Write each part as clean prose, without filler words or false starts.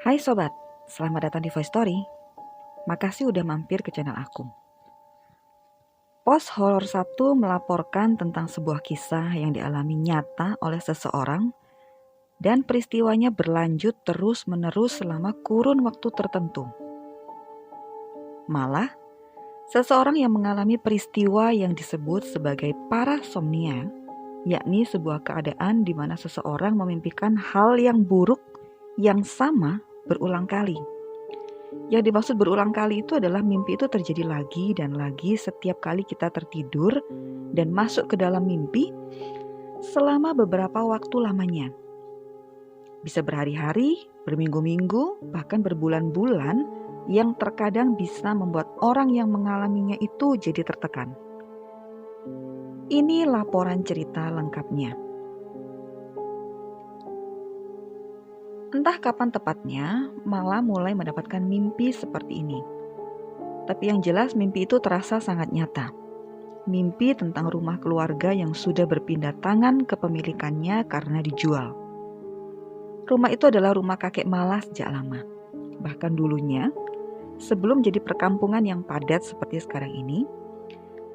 Hai sobat, selamat datang di Voice Story. Makasih udah mampir ke channel aku. Pos Horor 1 melaporkan tentang sebuah kisah yang dialami nyata oleh seseorang dan peristiwanya berlanjut terus-menerus selama kurun waktu tertentu. Malah, seseorang yang mengalami peristiwa yang disebut sebagai parasomnia, yakni sebuah keadaan di mana seseorang memimpikan hal yang buruk yang sama berulang kali. Yang dimaksud berulang kali itu adalah mimpi itu terjadi lagi dan lagi setiap kali kita tertidur dan masuk ke dalam mimpi selama beberapa waktu lamanya. Bisa berhari-hari, berminggu-minggu, bahkan berbulan-bulan yang terkadang bisa membuat orang yang mengalaminya itu jadi tertekan. Ini laporan cerita lengkapnya. Entah kapan tepatnya, Mala mulai mendapatkan mimpi seperti ini. Tapi yang jelas mimpi itu terasa sangat nyata. Mimpi tentang rumah keluarga yang sudah berpindah tangan kepemilikannya karena dijual. Rumah itu adalah rumah kakek Mala sejak lama. Bahkan dulunya, sebelum jadi perkampungan yang padat seperti sekarang ini,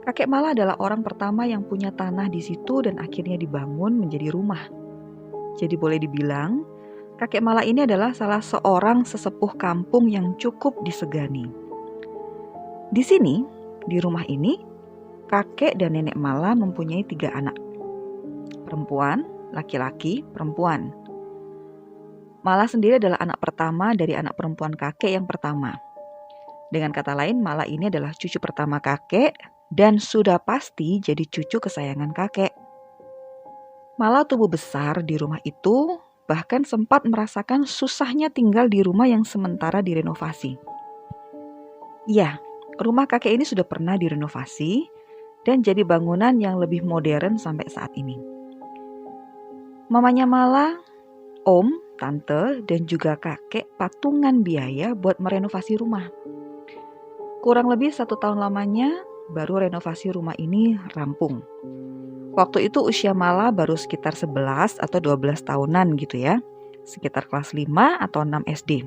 kakek Mala adalah orang pertama yang punya tanah di situ dan akhirnya dibangun menjadi rumah. Jadi boleh dibilang, kakek Mala ini adalah salah seorang sesepuh kampung yang cukup disegani. Di sini, di rumah ini, kakek dan nenek Mala mempunyai 3 anak. Perempuan, laki-laki, perempuan. Mala sendiri adalah anak pertama dari anak perempuan kakek yang pertama. Dengan kata lain, Mala ini adalah cucu pertama kakek dan sudah pasti jadi cucu kesayangan kakek. Mala tumbuh besar di rumah itu, bahkan sempat merasakan susahnya tinggal di rumah yang sementara direnovasi. Ya, rumah kakek ini sudah pernah direnovasi dan jadi bangunan yang lebih modern sampai saat ini. Mamanya Mala, om, tante, dan juga kakek patungan biaya buat merenovasi rumah. Kurang lebih 1 tahun lamanya baru renovasi rumah ini rampung. Waktu itu usia Mala baru sekitar 11 atau 12 tahunan gitu ya. Sekitar kelas 5 atau 6 SD.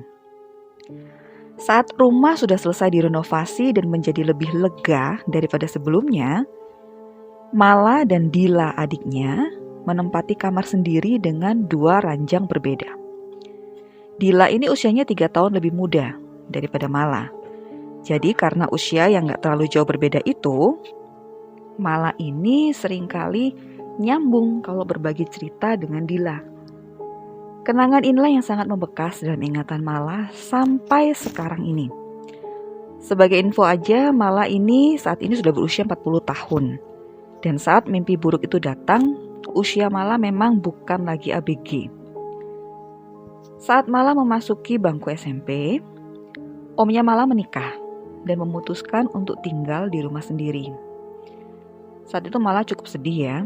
Saat rumah sudah selesai direnovasi dan menjadi lebih lega daripada sebelumnya, Mala dan Dila adiknya menempati kamar sendiri dengan 2 ranjang berbeda. Dila ini usianya 3 tahun lebih muda daripada Mala. Jadi karena usia yang gak terlalu jauh berbeda itu, Mala ini seringkali nyambung kalau berbagi cerita dengan Dila. Kenangan inilah yang sangat membekas dalam ingatan Mala sampai sekarang ini. Sebagai info aja, Mala ini saat ini sudah berusia 40 tahun. Dan saat mimpi buruk itu datang, usia Mala memang bukan lagi ABG. Saat Mala memasuki bangku SMP, omnya Mala menikah dan memutuskan untuk tinggal di rumah sendiri. Saat itu Mala cukup sedih ya,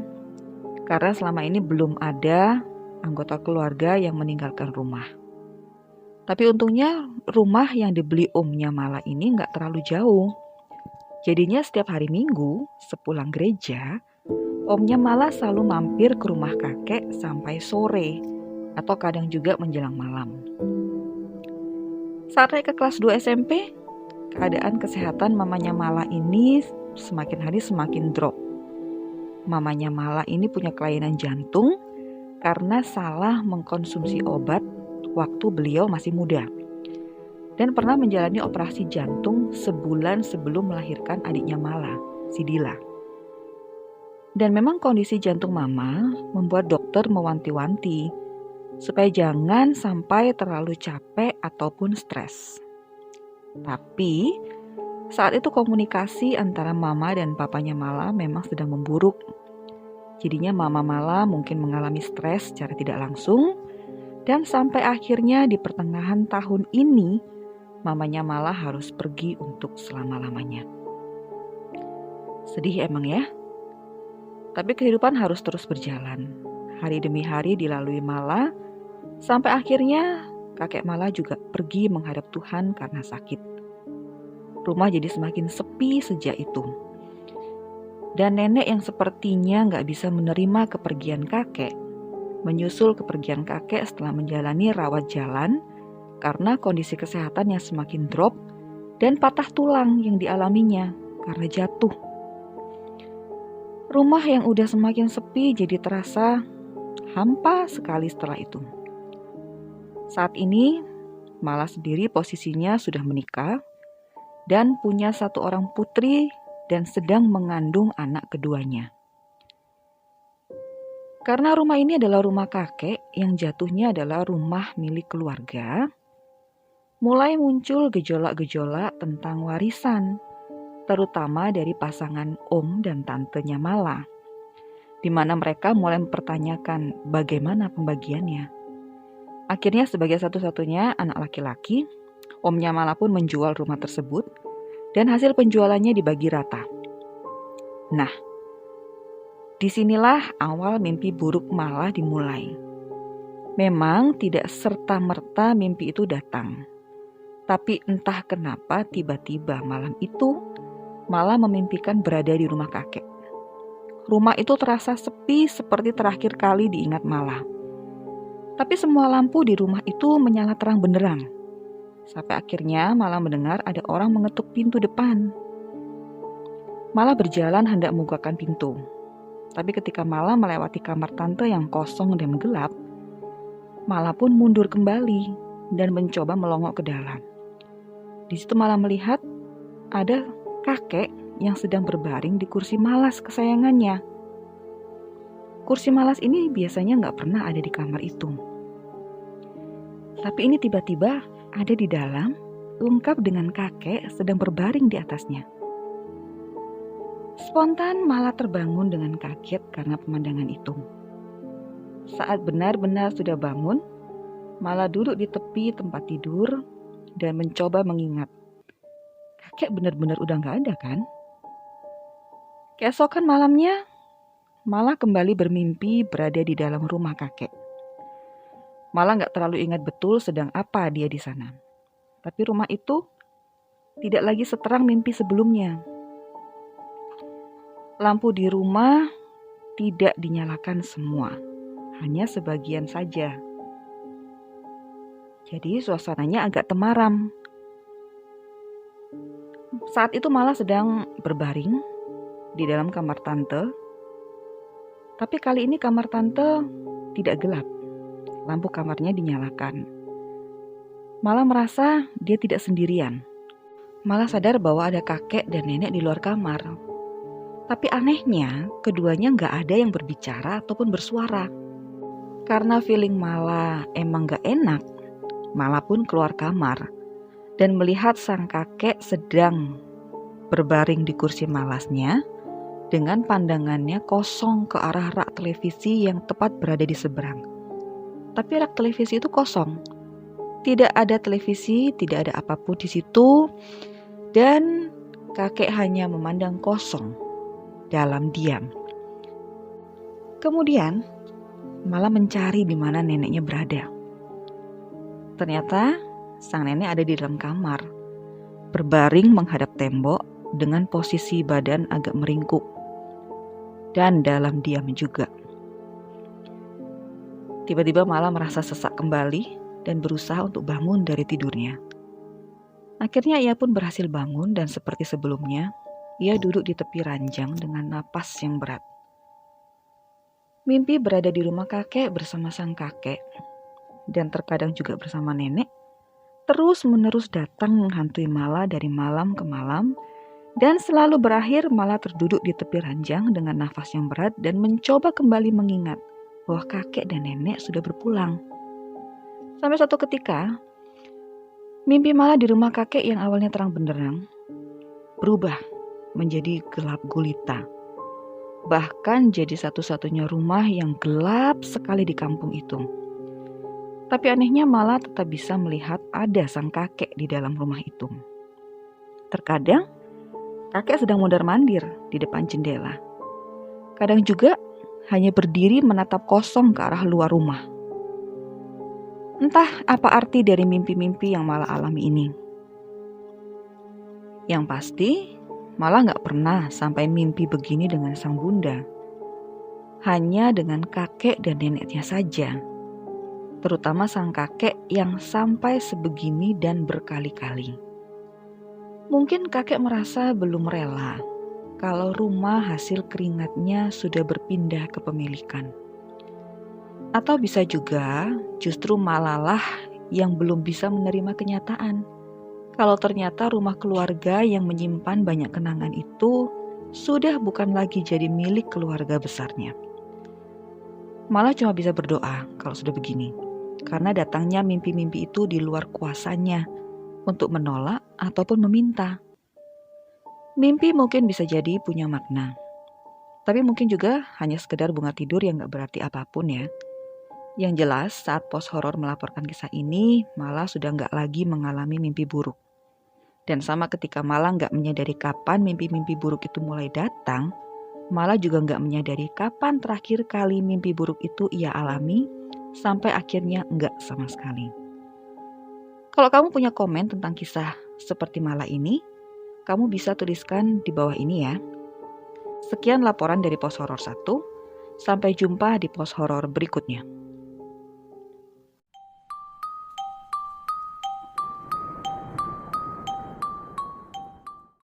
karena selama ini belum ada anggota keluarga yang meninggalkan rumah. Tapi untungnya rumah yang dibeli omnya Mala ini gak terlalu jauh. Jadinya setiap hari Minggu sepulang gereja, omnya Mala selalu mampir ke rumah kakek sampai sore atau kadang juga menjelang malam. Saat naik ke kelas 2 SMP, keadaan kesehatan mamanya Mala ini semakin hari semakin drop. Mamanya Mala ini punya kelainan jantung karena salah mengkonsumsi obat waktu beliau masih muda. Dan pernah menjalani operasi jantung sebulan sebelum melahirkan adiknya Mala, si Dila. Dan memang kondisi jantung mama membuat dokter mewanti-wanti supaya jangan sampai terlalu capek ataupun stres. Tapi saat itu komunikasi antara mama dan papanya Mala memang sedang memburuk. Jadinya mama Mala mungkin mengalami stres secara tidak langsung. Dan sampai akhirnya di pertengahan tahun ini, mamanya Mala harus pergi untuk selama-lamanya. Sedih emang ya. Tapi kehidupan harus terus berjalan. Hari demi hari dilalui Mala, sampai akhirnya kakek Mala juga pergi menghadap Tuhan karena sakit. Rumah jadi semakin sepi sejak itu. Dan nenek yang sepertinya gak bisa menerima kepergian kakek, menyusul kepergian kakek setelah menjalani rawat jalan karena kondisi kesehatan yang semakin drop dan patah tulang yang dialaminya karena jatuh. Rumah yang udah semakin sepi jadi terasa hampa sekali setelah itu. Saat ini, Mala sendiri posisinya sudah menikah dan punya 1 orang putri dan sedang mengandung anak keduanya. Karena rumah ini adalah rumah kakek yang jatuhnya adalah rumah milik keluarga, mulai muncul gejolak-gejolak tentang warisan, terutama dari pasangan om dan tantenya Mala, di mana mereka mulai mempertanyakan bagaimana pembagiannya. Akhirnya sebagai satu-satunya anak laki-laki, omnya Mala pun menjual rumah tersebut dan hasil penjualannya dibagi rata. Nah, disinilah awal mimpi buruk Mala dimulai. Memang tidak serta-merta mimpi itu datang. Tapi entah kenapa tiba-tiba malam itu Mala memimpikan berada di rumah kakek. Rumah itu terasa sepi seperti terakhir kali diingat Mala. Tapi semua lampu di rumah itu menyala terang benderang. Sampai akhirnya Mala mendengar ada orang mengetuk pintu depan. Mala berjalan hendak membukakan pintu. Tapi ketika Mala melewati kamar tante yang kosong dan gelap, Mala pun mundur kembali dan mencoba melongok ke dalam. Di situ Mala melihat ada kakek yang sedang berbaring di kursi malas kesayangannya. Kursi malas ini biasanya nggak pernah ada di kamar itu. Tapi ini tiba-tiba ada di dalam, lengkap dengan kakek sedang berbaring di atasnya. Spontan Mala terbangun dengan kaget karena pemandangan itu. Saat benar-benar sudah bangun, Mala duduk di tepi tempat tidur dan mencoba mengingat. Kakek benar-benar udah gak ada kan? Keesokan malamnya, Mala kembali bermimpi berada di dalam rumah kakek. Mala gak terlalu ingat betul sedang apa dia di sana. Tapi rumah itu tidak lagi seterang mimpi sebelumnya. Lampu di rumah tidak dinyalakan semua, hanya sebagian saja. Jadi suasananya agak temaram. Saat itu Mala sedang berbaring di dalam kamar tante. Tapi kali ini kamar tante tidak gelap. Lampu kamarnya dinyalakan. Mala merasa dia tidak sendirian. Mala sadar bahwa ada kakek dan nenek di luar kamar. Tapi anehnya, keduanya gak ada yang berbicara ataupun bersuara. Karena feeling Mala emang gak enak, Mala pun keluar kamar dan melihat sang kakek sedang berbaring di kursi malasnya dengan pandangannya kosong ke arah rak televisi yang tepat berada di seberang. Tapi rak televisi itu kosong. Tidak ada televisi, tidak ada apapun di situ. Dan kakek hanya memandang kosong dalam diam. Kemudian Mala mencari di mana neneknya berada. Ternyata sang nenek ada di dalam kamar, berbaring menghadap tembok dengan posisi badan agak meringkuk dan dalam diam juga. Tiba-tiba Mala merasa sesak kembali dan berusaha untuk bangun dari tidurnya. Akhirnya ia pun berhasil bangun dan seperti sebelumnya, ia duduk di tepi ranjang dengan napas yang berat. Mimpi berada di rumah kakek bersama sang kakek dan terkadang juga bersama nenek terus-menerus datang menghantui Mala dari malam ke malam dan selalu berakhir Mala terduduk di tepi ranjang dengan nafas yang berat dan mencoba kembali mengingat bahwa kakek dan nenek sudah berpulang. Sampai suatu ketika, mimpi Mala di rumah kakek yang awalnya terang benderang berubah menjadi gelap gulita. Bahkan jadi satu-satunya rumah yang gelap sekali di kampung itu. Tapi anehnya Mala tetap bisa melihat ada sang kakek di dalam rumah itu. Terkadang, kakek sedang mondar-mandir di depan jendela. Kadang juga hanya berdiri menatap kosong ke arah luar rumah. Entah apa arti dari mimpi-mimpi yang Mala alami ini. Yang pasti, Malah nggak pernah sampai mimpi begini dengan sang bunda. Hanya dengan kakek dan neneknya saja. Terutama sang kakek yang sampai sebegini dan berkali-kali. Mungkin kakek merasa belum rela kalau rumah hasil keringatnya sudah berpindah ke pemilikan. Atau bisa juga justru malalah yang belum bisa menerima kenyataan. Kalau ternyata rumah keluarga yang menyimpan banyak kenangan itu sudah bukan lagi jadi milik keluarga besarnya. Malah cuma bisa berdoa kalau sudah begini. Karena datangnya mimpi-mimpi itu di luar kuasanya untuk menolak ataupun meminta. Mimpi mungkin bisa jadi punya makna. Tapi mungkin juga hanya sekedar bunga tidur yang gak berarti apapun ya. Yang jelas saat pos horor melaporkan kisah ini, Mala sudah gak lagi mengalami mimpi buruk. Dan sama ketika Mala gak menyadari kapan mimpi-mimpi buruk itu mulai datang, Mala juga gak menyadari kapan terakhir kali mimpi buruk itu ia alami, sampai akhirnya enggak sama sekali. Kalau kamu punya komen tentang kisah seperti Mala ini, kamu bisa tuliskan di bawah ini ya. Sekian laporan dari Pos Horor 1, sampai jumpa di Pos Horor berikutnya.